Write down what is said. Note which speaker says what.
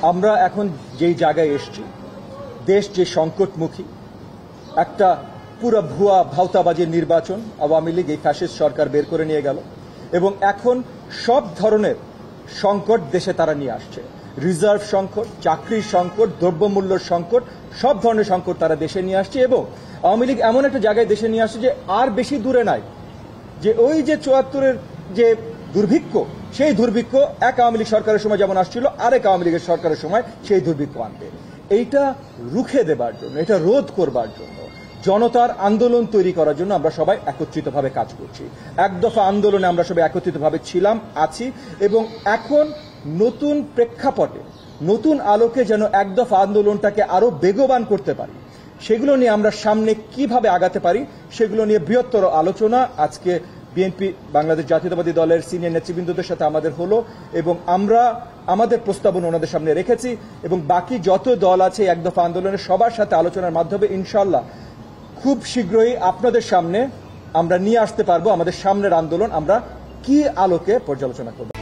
Speaker 1: আমরা এখন যেই জায়গায় এসেছি, দেশ যে সংকটমুখী, একটা পুরো ভুয়া ভাওতাবাজির নির্বাচন আওয়ামী লীগ এই ফ্যাসিস্ট সরকার বের করে নিয়ে গেল এবং এখন সব ধরনের সংকট দেশে তারা নিয়ে আসছে। রিজার্ভ সংকট, চাকরির সংকট, দ্রব্যমূল্যের সংকট, সব ধরনের সংকট তারা দেশে নিয়ে আসছে এবং আওয়ামী লীগ এমন একটা জায়গায় দেশে নিয়ে আসছে যে আর বেশি দূরে নাই যে ওই যে ৭৪-এর যে দুর্ভিক্ষ, সেই দুর্ভিক্ষ এক আওয়ামী লীগ সরকারের সময় যেমন আসছিল, আরেক আওয়ামী লীগের সরকারের সময় সেই দুর্ভিক্ষ আনবে। এইটা রুখে দেবার জন্য, এটা রোধ করবার জন্য, জনতার আন্দোলন তৈরি করার জন্য আমরা সবাই একত্রিতভাবে কাজ করছি। এক দফা আন্দোলনে আমরা সবাই একত্রিতভাবে ছিলাম, আছি এবং এখন নতুন প্রেক্ষাপটে, নতুন আলোকে যেন এক দফা আন্দোলনটাকে আরো বেগবান করতে পারি, সেগুলো নিয়ে আমরা সামনে কিভাবে আগাতে পারি সেগুলো নিয়ে বৃহত্তর আলোচনা আজকে বিএনপি বাংলাদেশ জাতীয়তাবাদী দলের সিনিয়র নেতৃবৃন্দদের সাথে আমাদের হলো এবং আমরা আমাদের প্রস্তাবনা ওনাদের সামনে রেখেছি এবং বাকি যত দল আছে এক দফা আন্দোলনের সবার সাথে আলোচনার মাধ্যমে ইনশাআল্লাহ খুব শীঘ্রই আপনাদের সামনে আমরা নিয়ে আসতে পারবো আমাদের সামনের আন্দোলন আমরা কি আলোকে পর্যালোচনা করব।